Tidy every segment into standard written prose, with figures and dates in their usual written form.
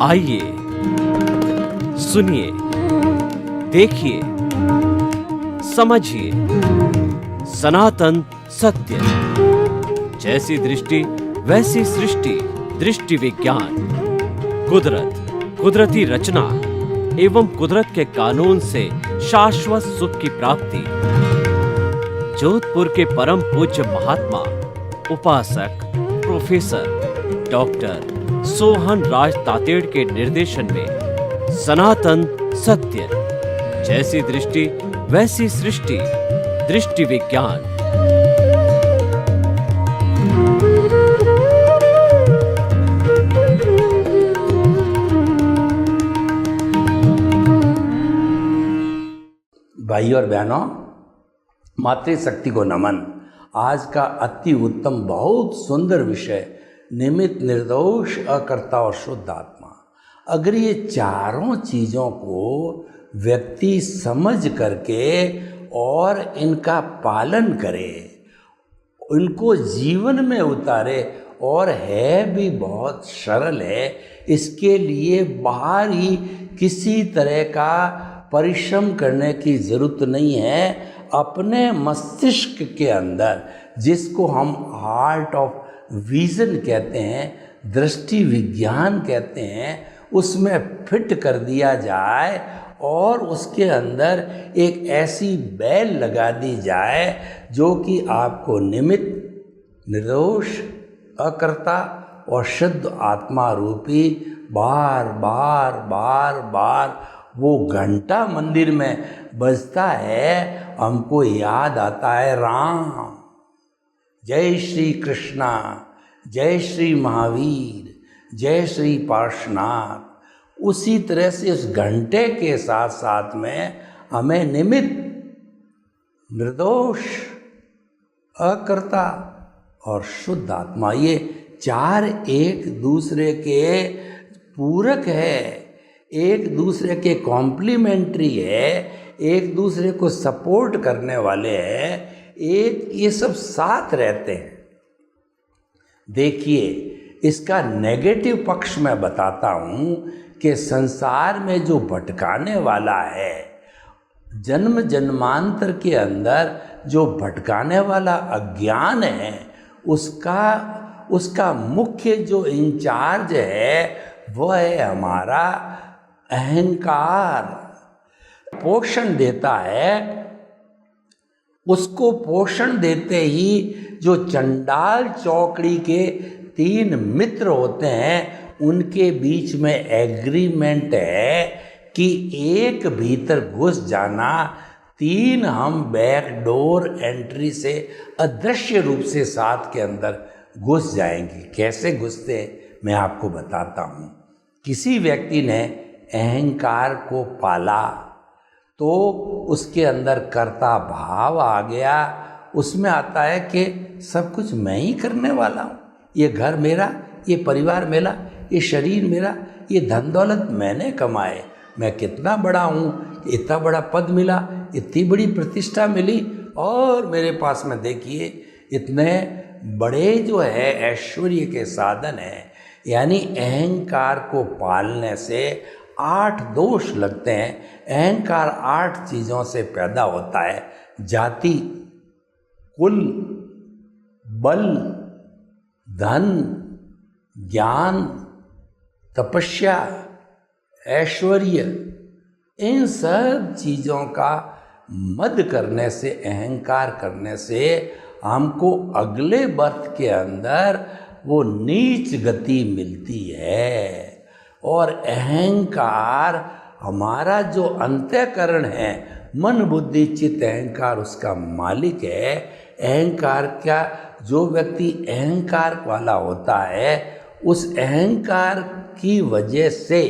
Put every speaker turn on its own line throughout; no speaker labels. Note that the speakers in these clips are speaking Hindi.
आइए सुनिए, देखिए, समझिए सनातन सत्य। जैसी दृष्टि वैसी सृष्टि, दृष्टि विज्ञान। कुदरत, कुदरती रचना एवं कुदरत के कानून से शाश्वत सुख की प्राप्ति। जोधपुर के परम पूज्य महात्मा उपासक प्रोफेसर डॉक्टर सोहन राज तातेड़ के निर्देशन में सनातन सत्य। जैसी दृष्टि वैसी सृष्टि, दृष्टि विज्ञान।
भाई और बहनों, मातृशक्ति को नमन। आज का अति उत्तम बहुत सुंदर विषय, निमित्त, निर्दोष, अकर्ता और शुद्ध आत्मा। अगर ये चारों चीज़ों को व्यक्ति समझ करके और इनका पालन करे, इनको जीवन में उतारे, और है भी बहुत सरल है, इसके लिए बाहर ही किसी तरह का परिश्रम करने की ज़रूरत नहीं है। अपने मस्तिष्क के अंदर, जिसको हम आर्ट ऑफ विजन कहते हैं, दृष्टि विज्ञान कहते हैं, उसमें फिट कर दिया जाए और उसके अंदर एक ऐसी बेल लगा दी जाए जो कि आपको निमित्त, निर्दोष, अकर्ता और शुद्ध आत्मा रूपी बार बार बार बार वो घंटा मंदिर में बजता है, हमको याद आता है राम, जय श्री कृष्णा, जय श्री महावीर, जय श्री पार्श्वनाथ। उसी तरह से उस घंटे के साथ साथ में हमें निमित्त, निर्दोष, अकर्ता और शुद्ध आत्मा, ये चार एक दूसरे के पूरक है, एक दूसरे के कॉम्प्लीमेंट्री है, एक दूसरे को सपोर्ट करने वाले हैं, ये सब साथ रहते हैं। देखिए, इसका नेगेटिव पक्ष मैं बताता हूँ कि संसार में जो भटकाने वाला है, जन्म जन्मांतर के अंदर जो भटकाने वाला अज्ञान है, उसका मुख्य जो इंचार्ज है वह है हमारा अहंकार। पोषण देता है, उसको पोषण देते ही जो चंडाल चौकड़ी के तीन मित्र होते हैं, उनके बीच में एग्रीमेंट है कि एक भीतर घुस जाना, तीन हम बैक डोर एंट्री से अदृश्य रूप से साथ के अंदर घुस जाएंगे। कैसे घुसते मैं आपको बताता हूँ। किसी व्यक्ति ने अहंकार को पाला तो उसके अंदर कर्ता भाव आ गया। उसमें आता है कि सब कुछ मैं ही करने वाला हूँ, ये घर मेरा, ये परिवार मेरा, ये शरीर मेरा, ये धन दौलत मैंने कमाए, मैं कितना बड़ा हूँ, इतना बड़ा पद मिला, इतनी बड़ी प्रतिष्ठा मिली, और मेरे पास में देखिए इतने बड़े जो है ऐश्वर्य के साधन हैं। यानी अहंकार को पालने से 8 दोष लगते हैं। अहंकार 8 चीज़ों से पैदा होता है: जाति, कुल, बल, धन, ज्ञान, तपस्या, ऐश्वर्य। इन सब चीज़ों का मद करने से, अहंकार करने से हमको अगले बर्थ के अंदर वो नीच गति मिलती है। और अहंकार हमारा जो अंतःकरण है, मन बुद्धि चित्त अहंकार, उसका मालिक है। अहंकार का जो व्यक्ति अहंकार वाला होता है, उस अहंकार की वजह से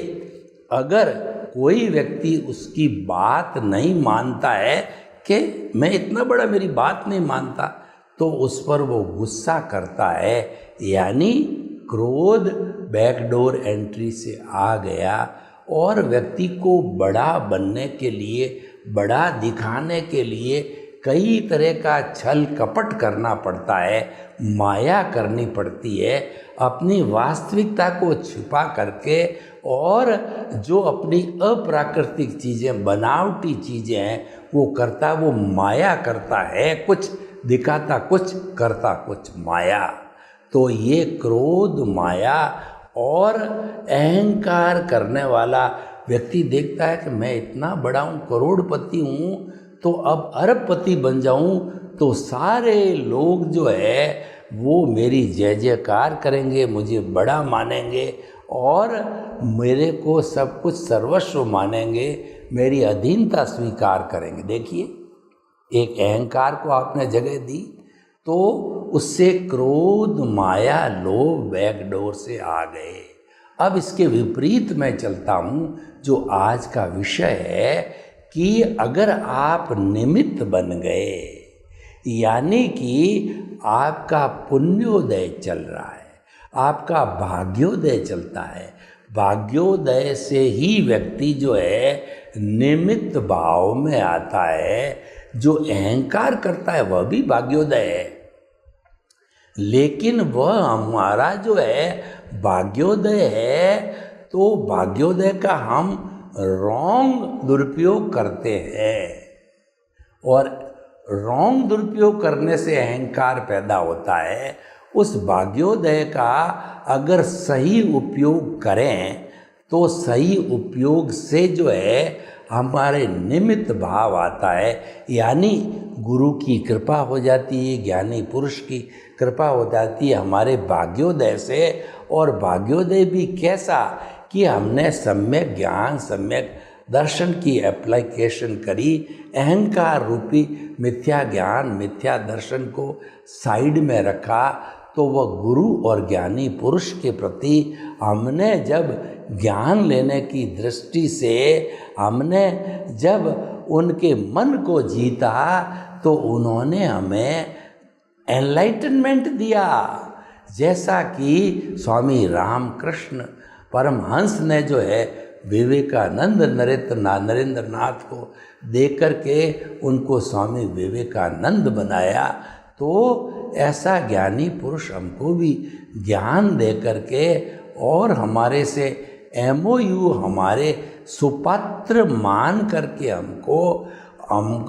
अगर कोई व्यक्ति उसकी बात नहीं मानता है कि मैं इतना बड़ा, मेरी बात नहीं मानता, तो उस पर वो गुस्सा करता है। यानी क्रोध बैकडोर एंट्री से आ गया, और व्यक्ति को बड़ा बनने के लिए, बड़ा दिखाने के लिए कई तरह का छल कपट करना पड़ता है, माया करनी पड़ती है। अपनी वास्तविकता को छिपा करके और जो अपनी अप्राकृतिक चीज़ें, बनावटी चीज़ें हैं वो करता, वो माया करता है, कुछ दिखाता कुछ, करता कुछ, माया। तो ये क्रोध, माया और अहंकार करने वाला व्यक्ति देखता है कि मैं इतना बड़ा हूँ, करोड़पति हूँ, तो अब अरबपति बन जाऊँ तो सारे लोग जो है वो मेरी जय जयकार करेंगे, मुझे बड़ा मानेंगे और मेरे को सब कुछ सर्वस्व मानेंगे, मेरी अधीनता स्वीकार करेंगे। देखिए, एक अहंकार को आपने जगह दी तो उससे क्रोध, माया, लोभ बैकडोर से आ गए। अब इसके विपरीत मैं चलता हूँ, जो आज का विषय है कि अगर आप निमित्त बन गए, यानी कि आपका पुण्योदय चल रहा है, आपका भाग्योदय चलता है, भाग्योदय से ही व्यक्ति जो है निमित्त भाव में आता है। जो अहंकार करता है वह भी भाग्योदय है, लेकिन वह हमारा जो है भाग्योदय है, तो भाग्योदय का हम रॉन्ग दुरुपयोग करते हैं और रॉन्ग दुरुपयोग करने से अहंकार पैदा होता है। उस भाग्योदय का अगर सही उपयोग करें तो सही उपयोग से जो है हमारे निमित्त भाव आता है, यानी गुरु की कृपा हो जाती है, ज्ञानी पुरुष की कृपा हो जाती है हमारे भाग्योदय से। और भाग्योदय भी कैसा कि हमने सम्यक ज्ञान, सम्यक दर्शन की एप्लीकेशन करी, अहंकार रूपी मिथ्या ज्ञान, मिथ्या दर्शन को साइड में रखा, तो वह गुरु और ज्ञानी पुरुष के प्रति हमने जब ज्ञान लेने की दृष्टि से हमने जब उनके मन को जीता तो उन्होंने हमें एनलाइटनमेंट दिया। जैसा कि स्वामी रामकृष्ण परमहंस ने जो है विवेकानंद नरेंद्र नाथ को देख करके उनको स्वामी विवेकानंद बनाया, तो ऐसा ज्ञानी पुरुष हमको भी ज्ञान दे करके और हमारे से MOU, हमारे सुपात्र मान करके हमको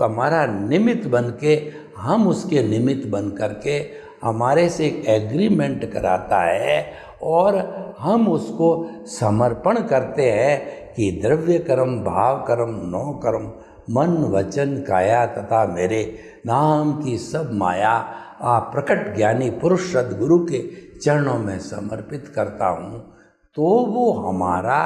हमारा निमित्त बन के, हम उसके निमित्त बन करके हमारे से एक एग्रीमेंट कराता है और हम उसको समर्पण करते हैं कि द्रव्य कर्म, भाव कर्म, नौ कर्म, मन, वचन, काया तथा मेरे नाम की सब माया आप प्रकट ज्ञानी पुरुष सद्गुरु के चरणों में समर्पित करता हूँ। तो वो हमारा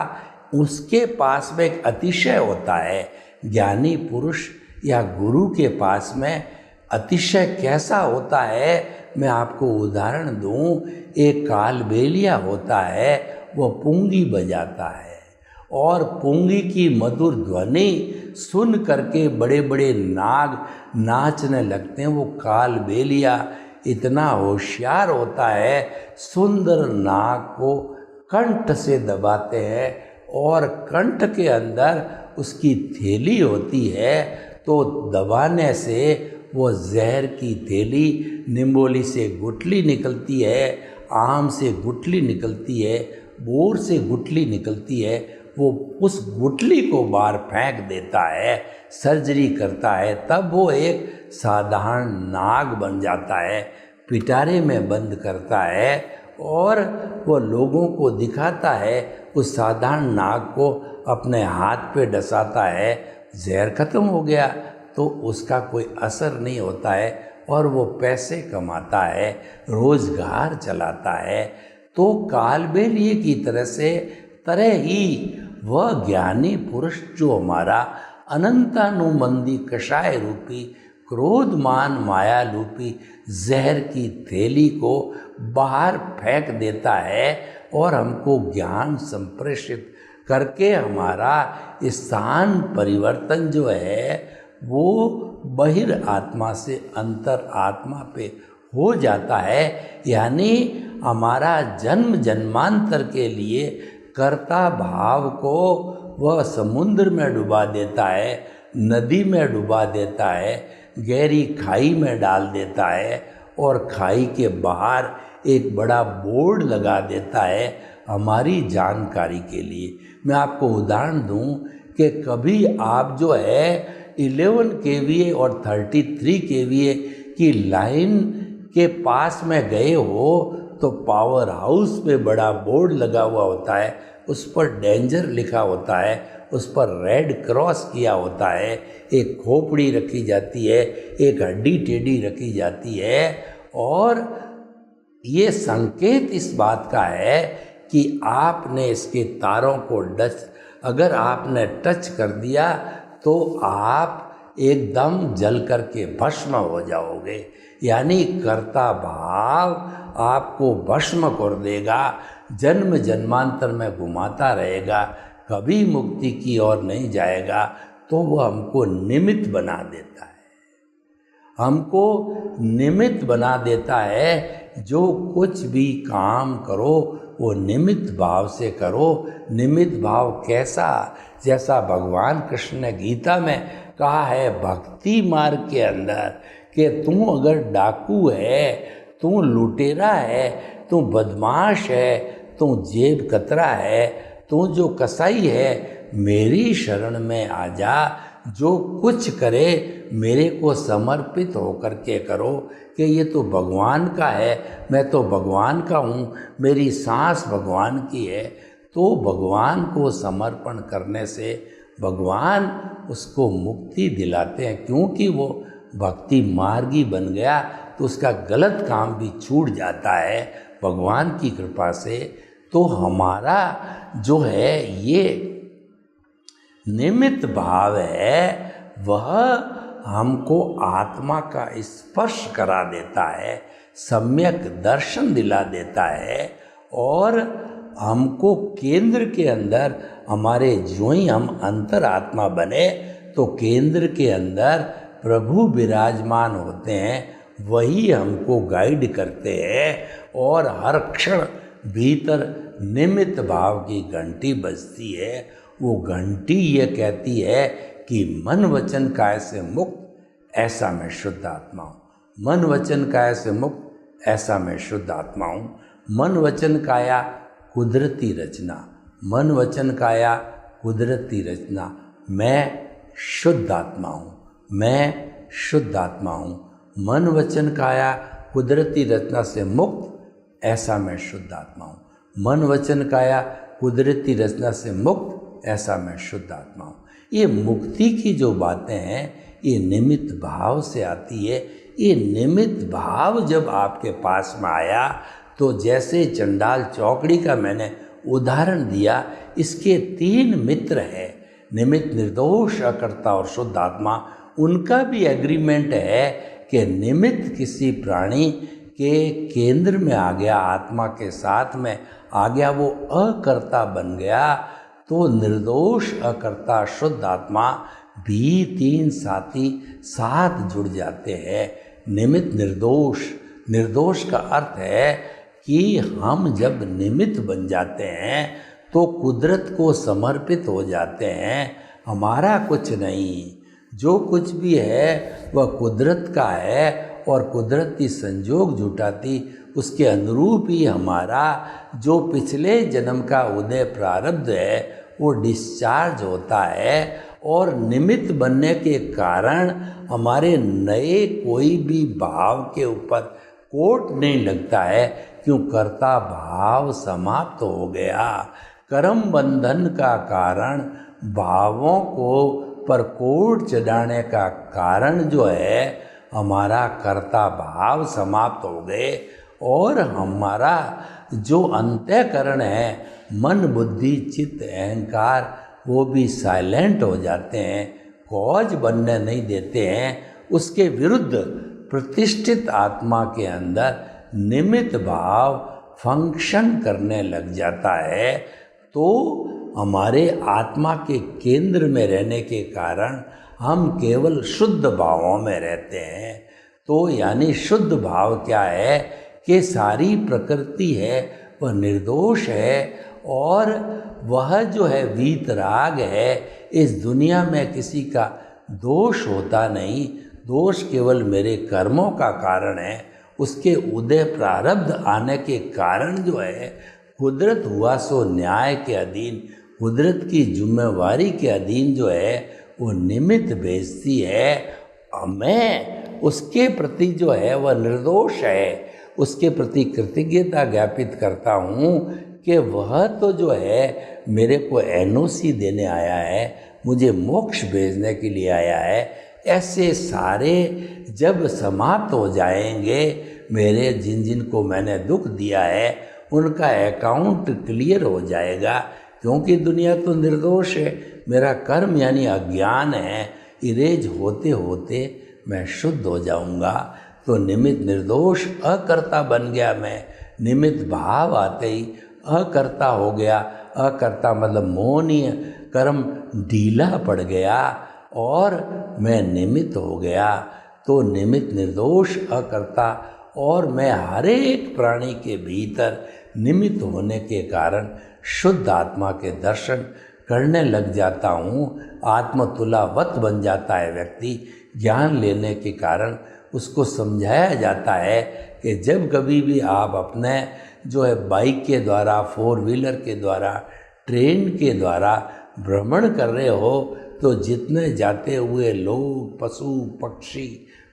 उसके पास में एक अतिशय होता है। ज्ञानी पुरुष या गुरु के पास में अतिशय कैसा होता है, मैं आपको उदाहरण दूं। एक कालबेलिया होता है, वह पुंगी बजाता है और पुंगी की मधुर ध्वनि सुन करके बड़े बड़े नाग नाचने लगते हैं। वो कालबेलिया इतना होशियार होता है, सुंदर नाग को कंठ से दबाते हैं और कंठ के अंदर उसकी थैली होती है, तो दबाने से वो जहर की थैली, निम्बोली से गुठली निकलती है, आम से गुठली निकलती है, बोर से गुठली निकलती है, वो उस गुठली को बाहर फेंक देता है, सर्जरी करता है, तब वो एक साधारण नाग बन जाता है, पिटारे में बंद करता है और वो लोगों को दिखाता है। उस साधारण नाग को अपने हाथ पे डसाता है, जहर खत्म हो गया, तो उसका कोई असर नहीं होता है और वो पैसे कमाता है, रोजगार चलाता है। तो कालबेलिए की तरह ही वह ज्ञानी पुरुष जो हमारा अनंतानुबंधी कषाय रूपी क्रोध, मान, माया रूपी जहर की थैली को बाहर फेंक देता है और हमको ज्ञान संप्रेषित करके हमारा स्थान परिवर्तन जो है वो बहिर आत्मा से अंतर आत्मा पे हो जाता है। यानी हमारा जन्म जन्मांतर के लिए कर्ता भाव को वह समुद्र में डुबा देता है, नदी में डुबा देता है, गहरी खाई में डाल देता है और खाई के बाहर एक बड़ा बोर्ड लगा देता है हमारी जानकारी के लिए। मैं आपको उदाहरण दूं कि कभी आप जो है 11 kVA और 33 kVA की लाइन के पास में गए हो तो पावर हाउस पे बड़ा बोर्ड लगा हुआ होता है, उस पर डेंजर लिखा होता है, उस पर रेड क्रॉस किया होता है, एक खोपड़ी रखी जाती है, एक हड्डी टेढ़ी रखी जाती है, और ये संकेत इस बात का है कि आपने इसके तारों को अगर आपने टच कर दिया तो आप एकदम जल करके भस्म हो जाओगे। यानी कर्ता भाव आपको भस्म कर देगा, जन्म जन्मांतर में घुमाता रहेगा, कभी मुक्ति की ओर नहीं जाएगा। तो वो हमको निमित्त बना देता है, हमको निमित्त बना देता है। जो कुछ भी काम करो वो निमित्त भाव से करो। निमित्त भाव कैसा? जैसा भगवान कृष्ण ने गीता में कहा है भक्ति मार्ग के अंदर कि तू अगर डाकू है, तू लुटेरा है, तू बदमाश है, तू जेब कतरा है, तू जो कसाई है, मेरी शरण में आ जा। जो कुछ करे मेरे को समर्पित होकर के करो कि ये तो भगवान का है, मैं तो भगवान का हूँ, मेरी सांस भगवान की है। तो भगवान को समर्पण करने से भगवान उसको मुक्ति दिलाते हैं, क्योंकि वो भक्ति मार्गी बन गया तो उसका गलत काम भी छूट जाता है भगवान की कृपा से। तो हमारा जो है ये निमित्त भाव है, वह हमको आत्मा का स्पर्श करा देता है, सम्यक दर्शन दिला देता है, और हमको केंद्र के अंदर हमारे जो ही हम अंतरात्मा बने तो केंद्र के अंदर प्रभु विराजमान होते हैं, वही हमको गाइड करते हैं। और हर क्षण भीतर निमित्त भाव की घंटी बजती है। वो घंटी ये कहती है कि मन वचन काया से मुक्त ऐसा मैं शुद्ध आत्मा हूँ, मन वचन काया से मुक्त ऐसा मैं शुद्ध आत्मा हूँ। मन वचन काया कुदरती रचना, मन वचन काया कुदरती रचना, मैं शुद्ध आत्मा हूँ, मैं शुद्ध आत्मा हूँ। मन वचन काया कुदरती रचना से मुक्त ऐसा मैं शुद्ध आत्मा हूँ, मन वचन काया कुदरती रचना से मुक्त ऐसा मैं शुद्ध आत्मा हूँ। ये मुक्ति की जो बातें हैं ये निमित्त भाव से आती है। ये निमित्त भाव जब आपके पास में आया तो जैसे चंडाल चौकड़ी का मैंने उदाहरण दिया, इसके 3 मित्र हैं, निमित्त, निर्दोष, अकर्ता और शुद्ध आत्मा। उनका भी एग्रीमेंट है कि निमित्त किसी प्राणी के केंद्र में आ गया, आत्मा के साथ में आ गया, वो अकर्ता बन गया, तो निर्दोष, अकर्ता, शुद्ध आत्मा भी 3 साथी साथ जुड़ जाते हैं। निमित्त, निर्दोष। निर्दोष का अर्थ है कि हम जब निमित्त बन जाते हैं तो कुदरत को समर्पित हो जाते हैं, हमारा कुछ नहीं, जो कुछ भी है वह कुदरत का है, और कुदरत की संजोग जुटाती उसके अनुरूप ही हमारा जो पिछले जन्म का उदय प्रारब्ध है वो डिस्चार्ज होता है। और निमित्त बनने के कारण हमारे नए कोई भी भाव के ऊपर कोट नहीं लगता है, क्यों? कर्ता भाव समाप्त हो गया। कर्म बंधन का कारण भावों को पर कोट चढ़ाने का कारण जो है हमारा कर्ता भाव समाप्त हो गए, और हमारा जो अंतःकरण है, मन, बुद्धि, चित्त, अहंकार, वो भी साइलेंट हो जाते हैं, कॉज बनने नहीं देते हैं। उसके विरुद्ध प्रतिष्ठित आत्मा के अंदर निमित्त भाव फंक्शन करने लग जाता है। तो हमारे आत्मा के केंद्र में रहने के कारण हम केवल शुद्ध भावों में रहते हैं। तो यानी शुद्ध भाव क्या है कि सारी प्रकृति है वह निर्दोष है, और वह जो है वीतराग है। इस दुनिया में किसी का दोष होता नहीं, दोष केवल मेरे कर्मों का कारण है, उसके उदय प्रारब्ध आने के कारण जो है कुदरत हुआ सो न्याय के अधीन, कुदरत की जिम्मेवारी के अधीन जो है वो निमित्त भेजती है। मैं उसके प्रति जो है वह निर्दोष है, उसके प्रति कृतज्ञता ज्ञापित करता हूँ कि वह तो जो है मेरे को एनओसी देने आया है, मुझे मोक्ष भेजने के लिए आया है। ऐसे सारे जब समाप्त हो जाएंगे, मेरे जिन जिन को मैंने दुख दिया है उनका अकाउंट क्लियर हो जाएगा, क्योंकि दुनिया तो निर्दोष है। मेरा कर्म यानी अज्ञान है, इरेज होते होते मैं शुद्ध हो जाऊंगा। तो निमित्त निर्दोष अकर्ता बन गया मैं, निमित्त भाव आते ही अकर्ता हो गया। अकर्ता मतलब मोहनीय कर्म ढीला पड़ गया और मैं निमित्त हो गया। तो निमित्त निर्दोष अकर्ता, और मैं हर एक प्राणी के भीतर निमित्त होने के कारण शुद्ध आत्मा के दर्शन करने लग जाता हूँ। आत्मतुलावत बन जाता है व्यक्ति। ज्ञान लेने के कारण उसको समझाया जाता है कि जब कभी भी आप अपने जो है बाइक के द्वारा, फोर व्हीलर के द्वारा, ट्रेन के द्वारा भ्रमण कर रहे हो, तो जितने जाते हुए लोग, पशु पक्षी,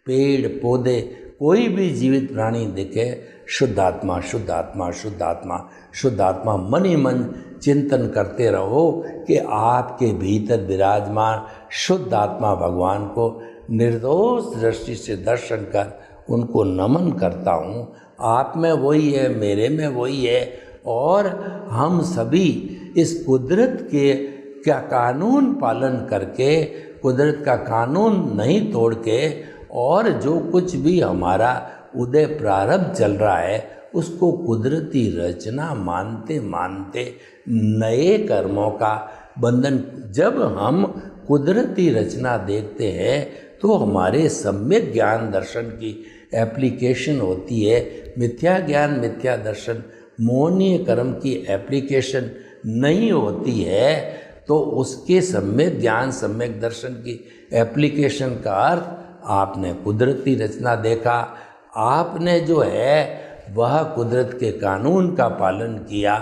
पेड़ पौधे, कोई भी जीवित प्राणी दिखे, शुद्ध आत्मा शुद्ध आत्मा शुद्ध आत्मा शुद्ध आत्मा मन ही मन चिंतन करते रहो कि आपके भीतर विराजमान शुद्ध आत्मा भगवान को निर्दोष दृष्टि से दर्शन कर उनको नमन करता हूँ। आप में वही है, मेरे में वही है, और हम सभी इस कुदरत के क्या कानून पालन करके, कुदरत का कानून नहीं तोड़ के, और जो कुछ भी हमारा उदय प्रारब्ध चल रहा है उसको कुदरती रचना मानते मानते नए कर्मों का बंधन, जब हम कुदरती रचना देखते हैं तो हमारे सम्यक ज्ञान दर्शन की एप्लीकेशन होती है। मिथ्या ज्ञान मिथ्या दर्शन मोहनीय कर्म की एप्लीकेशन नहीं होती है। तो उसके सम्यक ज्ञान सम्यक दर्शन की एप्लीकेशन का अर्थ आपने कुदरती रचना देखा, आपने जो है वह कुदरत के कानून का पालन किया,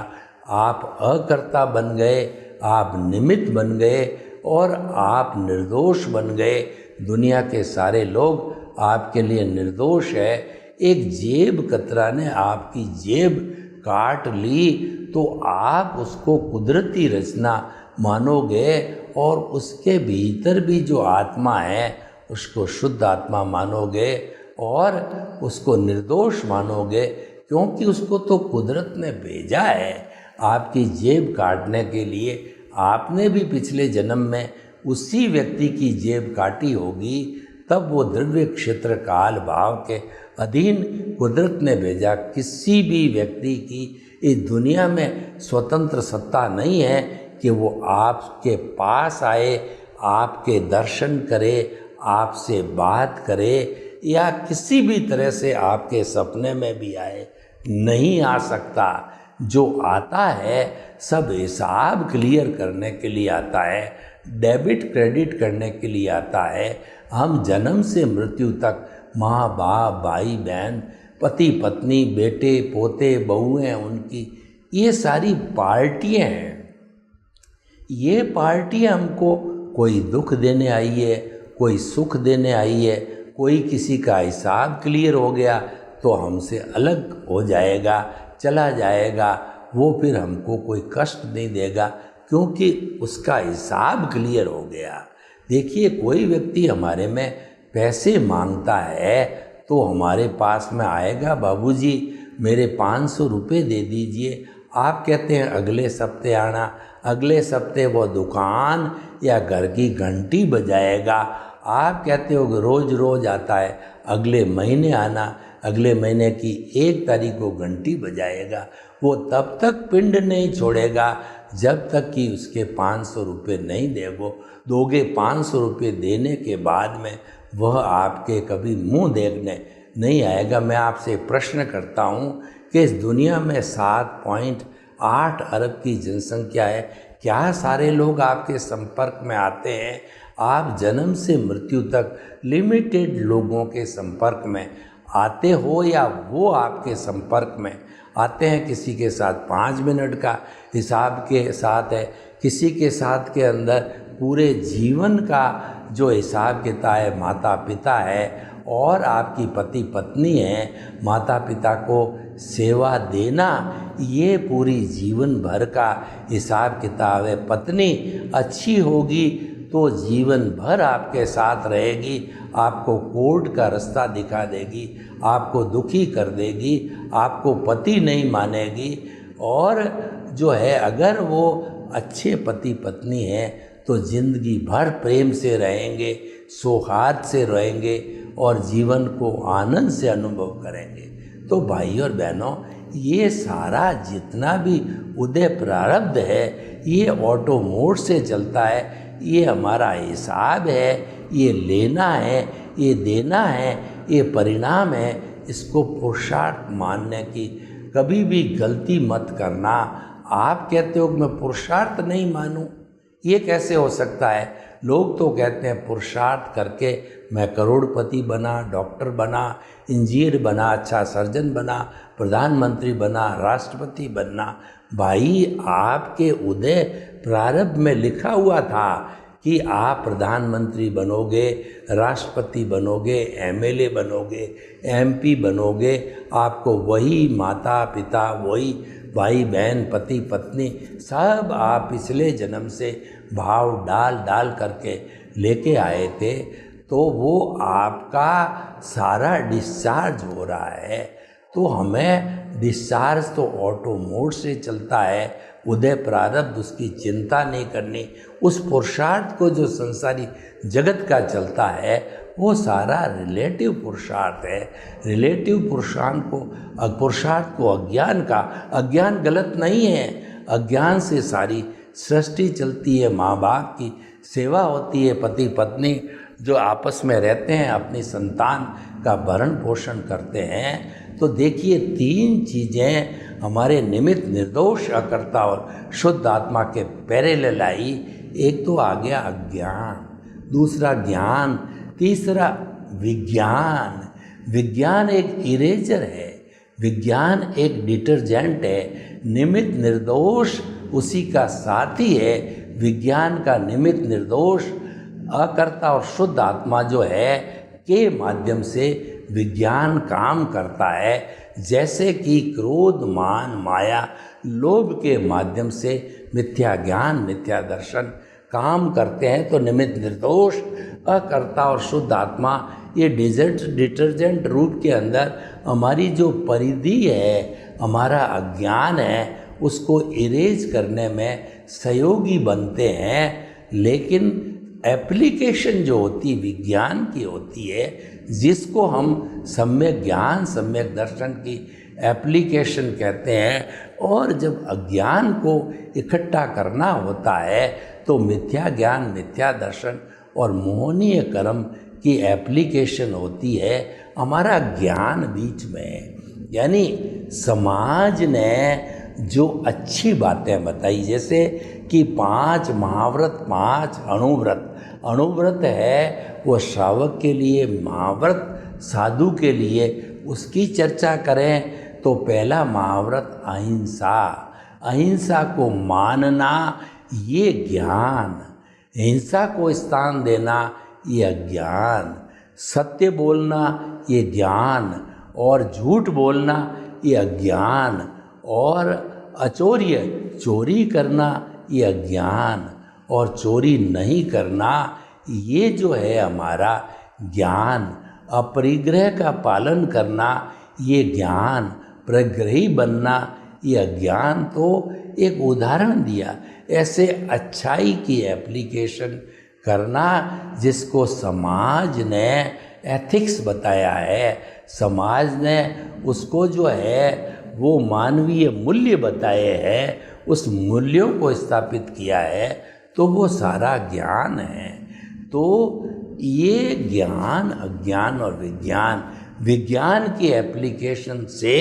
आप अकर्ता बन गए, आप निमित्त बन गए और आप निर्दोष बन गए। दुनिया के सारे लोग आपके लिए निर्दोष है। एक जेब कतरा ने आपकी जेब काट ली तो आप उसको कुदरती रचना मानोगे, और उसके भीतर भी जो आत्मा है उसको शुद्ध आत्मा मानोगे और उसको निर्दोष मानोगे, क्योंकि उसको तो कुदरत ने भेजा है आपकी जेब काटने के लिए। आपने भी पिछले जन्म में उसी व्यक्ति की जेब काटी होगी, तब वो द्रव्य क्षेत्र काल भाव के अधीन कुदरत ने भेजा। किसी भी व्यक्ति की इस दुनिया में स्वतंत्र सत्ता नहीं है कि वो आपके पास आए, आपके दर्शन करे, आपसे बात करे, या किसी भी तरह से आपके सपने में भी आए, नहीं आ सकता। जो आता है सब हिसाब क्लियर करने के लिए आता है, डेबिट क्रेडिट करने के लिए आता है। हम जन्म से मृत्यु तक माँ बाप भाई बहन पति पत्नी बेटे पोते बहुएं, उनकी ये सारी पार्टियाँ हैं। ये पार्टियाँ हमको कोई दुख देने आई है, कोई सुख देने आई है। कोई किसी का हिसाब क्लियर हो गया तो हमसे अलग हो जाएगा, चला जाएगा, वो फिर हमको कोई कष्ट नहीं देगा क्योंकि उसका हिसाब क्लियर हो गया। देखिए, कोई व्यक्ति हमारे में पैसे मांगता है तो हमारे पास में आएगा, बाबूजी मेरे 500 रुपये दे दीजिए। आप कहते हैं अगले सप्ते आना, अगले सप्ते वो दुकान या घर की घंटी बजाएगा। आप कहते हो कि रोज़ रोज़ आता है, अगले महीने आना, अगले महीने की 1 तारीख को घंटी बजाएगा। वो तब तक पिंड नहीं छोड़ेगा जब तक कि उसके 500 रुपये नहीं दोगे। 500 रुपये देने के बाद में वह आपके कभी मुंह देखने नहीं आएगा। मैं आपसे प्रश्न करता हूँ कि इस दुनिया में 7.8 अरब की जनसंख्या है, क्या सारे लोग आपके संपर्क में आते हैं? आप जन्म से मृत्यु तक लिमिटेड लोगों के संपर्क में आते हो या वो आपके संपर्क में आते हैं। किसी के साथ 5 मिनट का हिसाब के साथ है, किसी के साथ के अंदर पूरे जीवन का जो हिसाब किताब है, माता पिता है और आपकी पति पत्नी है, माता पिता को सेवा देना ये पूरी जीवन भर का हिसाब किताब है। पत्नी अच्छी होगी तो जीवन भर आपके साथ रहेगी, आपको कोर्ट का रास्ता दिखा देगी, आपको दुखी कर देगी, आपको पति नहीं मानेगी। और जो है अगर वो अच्छे पति पत्नी हैं तो जिंदगी भर प्रेम से रहेंगे, सौहार्द से रहेंगे और जीवन को आनंद से अनुभव करेंगे। तो भाई और बहनों, ये सारा जितना भी उदय प्रारब्ध है ये ऑटो मोड से चलता है। ये हमारा हिसाब है, ये लेना है, ये देना है, ये परिणाम है। इसको पुरुषार्थ मानने की कभी भी गलती मत करना। आप कहते हो कि मैं पुरुषार्थ नहीं मानूं, ये कैसे हो सकता है? लोग तो कहते हैं पुरुषार्थ करके मैं करोड़पति बना, डॉक्टर बना, इंजीनियर बना, अच्छा सर्जन बना, प्रधानमंत्री बना, राष्ट्रपति बनना। भाई आपके उदय प्रारब्ध में लिखा हुआ था कि आप प्रधानमंत्री बनोगे, राष्ट्रपति बनोगे, एमएलए बनोगे, एमपी बनोगे। आपको वही माता पिता, वही भाई बहन, पति पत्नी सब आप पिछले जन्म से भाव डाल डाल करके लेके आए थे। तो वो आपका सारा डिस्चार्ज हो रहा है। तो हमें डिस्चार्ज तो ऑटो मोड से चलता है। उदय प्रारब्ध उसकी चिंता नहीं करनी। उस पुरुषार्थ को जो संसारी जगत का चलता है वो सारा रिलेटिव पुरुषार्थ है। रिलेटिव पुरुषार्थ को अज्ञान का, अज्ञान गलत नहीं है। अज्ञान से सारी सृष्टि चलती है। माँ बाप की सेवा होती है, पति पत्नी जो आपस में रहते हैं अपनी संतान का भरण पोषण करते हैं। तो देखिए 3 चीज़ें हमारे निमित्त निर्दोष अकर्ता और शुद्ध आत्मा के पैरेलल आई। एक तो आ गया अज्ञान, दूसरा ज्ञान, तीसरा विज्ञान। विज्ञान एक इरेजर है, विज्ञान एक डिटर्जेंट है। निमित्त निर्दोष उसी का साथी है। विज्ञान का निमित्त निर्दोष अकर्ता और शुद्ध आत्मा जो है के माध्यम से विज्ञान काम करता है। जैसे कि क्रोध, मान, माया, लोभ के माध्यम से मिथ्या ज्ञान, मिथ्या दर्शन काम करते हैं। तो निमित्त निर्दोष अकर्ता और शुद्ध आत्मा ये डिटर्जेंट रूप के अंदर हमारी जो परिधि है, हमारा अज्ञान है, उसको इरेज करने में सहयोगी बनते हैं। लेकिन एप्लीकेशन जो होती विज्ञान की होती है, जिसको हम सम्यक ज्ञान, सम्यक दर्शन की एप्लीकेशन कहते हैं। और जब अज्ञान को इकट्ठा करना होता है तो मिथ्या ज्ञान, मिथ्या दर्शन और मोहनीय कर्म की एप्लीकेशन होती है। हमारा ज्ञान बीच में, यानी समाज ने जो अच्छी बातें बताई, जैसे कि 5 महाव्रत, 5 अणुव्रत। अणुव्रत है वो श्रावक के लिए, महाव्रत साधु के लिए। उसकी चर्चा करें तो पहला महाव्रत अहिंसा। अहिंसा को मानना ये ज्ञान, हिंसा को स्थान देना ये अज्ञान, सत्य बोलना ये ज्ञान और झूठ बोलना ये अज्ञान, और अचौर्य, चोरी करना ये अज्ञान, और चोरी नहीं करना ये जो है हमारा ज्ञान। अपरिग्रह का पालन करना ये ज्ञान, प्रग्रही बनना ये अज्ञान। तो एक उदाहरण दिया, ऐसे अच्छाई की एप्लीकेशन करना जिसको समाज ने एथिक्स बताया है, समाज ने उसको जो है वो मानवीय मूल्य बताए हैं, उस मूल्यों को स्थापित किया है, तो वो सारा ज्ञान है। तो ये ज्ञान, अज्ञान और विज्ञान, विज्ञान की एप्लीकेशन से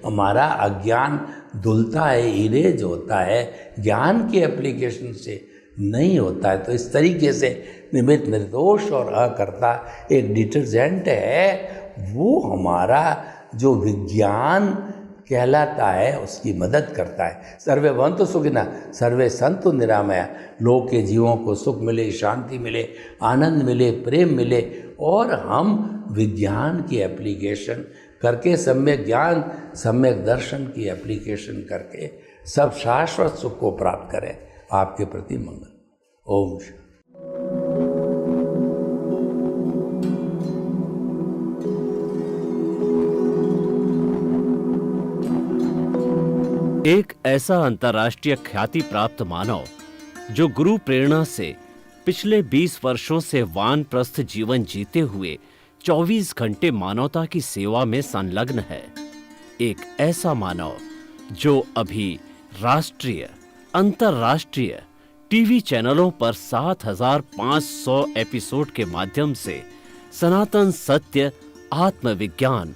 हमारा अज्ञान धुलता है, इरेज होता है। ज्ञान की एप्लीकेशन से नहीं होता है। तो इस तरीके से निमित्त, निर्दोष और अकर्ता एक डिटर्जेंट है, वो हमारा जो विज्ञान कहलाता है उसकी मदद करता है। सर्वे भवन्तु सुखिनः, सर्वे सन्तु निरामया। लोक के जीवों को सुख मिले, शांति मिले, आनंद मिले, प्रेम मिले, और हम विज्ञान की एप्लीकेशन करके, सम्यक ज्ञान सम्यक दर्शन की एप्लीकेशन करके सब शाश्वत सुख को प्राप्त करें। आपके प्रति मंगल। ओम शांति।
एक ऐसा अंतर्राष्ट्रीय ख्याति प्राप्त मानव जो गुरु प्रेरणा से पिछले 20 वर्षों से वानप्रस्थ जीवन जीते हुए 24 घंटे मानवता की सेवा में संलग्न है। एक ऐसा मानव जो अभी राष्ट्रीय, अंतर्राष्ट्रीय टीवी चैनलों पर 7,500 एपिसोड के माध्यम से सनातन सत्य, आत्मविज्ञान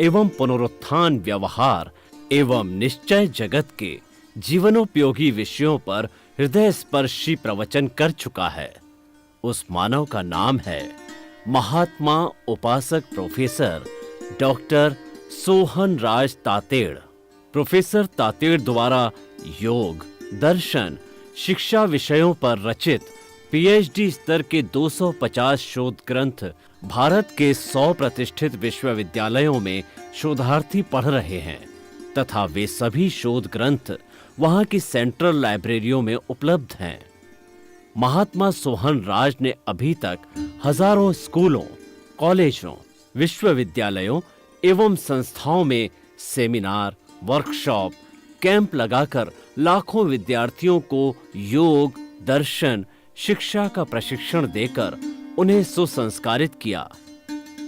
एवं पुनरुत्थान, व्यवहार एवं निश्चय जगत के जीवनोपयोगी विषयों पर हृदय स्पर्शी प्रवचन कर चुका है। उस मानव का नाम है महात्मा उपासक प्रोफेसर डॉक्टर सोहन राज तातेड़। प्रोफेसर तातेड़ द्वारा योग, दर्शन, शिक्षा विषयों पर रचित पीएचडी स्तर के 250 शोध ग्रंथ भारत के 100 प्रतिष्ठित विश्वविद्यालयों में शोधार्थी पढ़ रहे हैं तथा वे सभी शोध ग्रंथ वहां की सेंट्रल लाइब्रेरियों में उपलब्ध हैं। महात्मा सोहन राज ने अभी तक हजारों स्कूलों, कॉलेजों, विश्वविद्यालयों एवं संस्थाओं में सेमिनार, वर्कशॉप, कैंप लगाकर लाखों विद्यार्थियों को योग, दर्शन, शिक्षा का प्रशिक्षण देकर उन्हें सुसंस्कारित किया।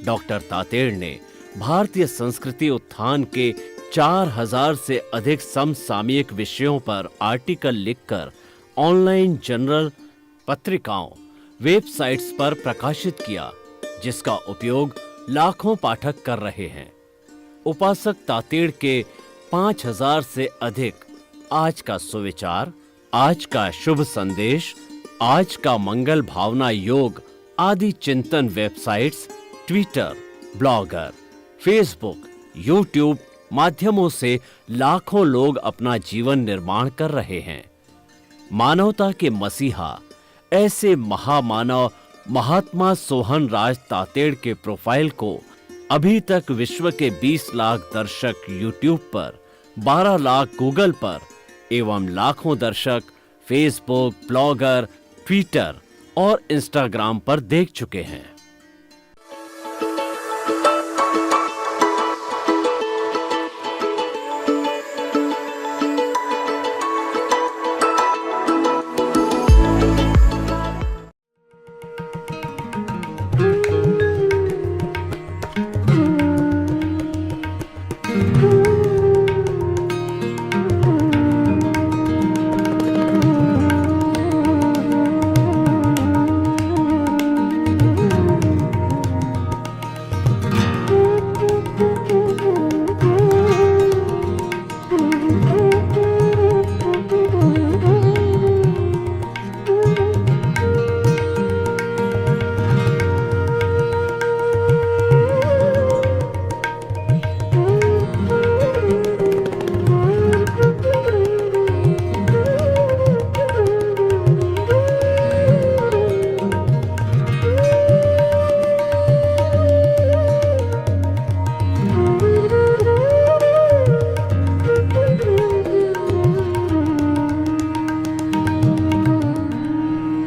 डॉक्टर तातेड़ ने भारतीय संस्कृति उत्थान के 4000 से अधिक समसामयिक विषयों पर आर्टिकल लिखकर ऑनलाइन जर्नल, पत्रिकाओं, वेबसाइट्स पर प्रकाशित किया, जिसका उपयोग लाखों पाठक कर रहे हैं। उपासक तातेड़ के 5000 से अधिक आज का सुविचार, आज का शुभ संदेश, आज का मंगल भावना योग आदि चिंतन websites, Twitter, blogger, Facebook, YouTube माध्यमों से लाखों लोग अपना जीवन निर्माण कर रहे हैं। मानवता के मसीहा ऐसे महामानव महात्मा सोहन राज तातेड़ के प्रोफाइल को अभी तक विश्व के 20 लाख दर्शक यूट्यूब पर, 12 लाख गूगल पर एवं लाखों दर्शक फेसबुक, ब्लॉगर, ट्विटर और इंस्टाग्राम पर देख चुके हैं।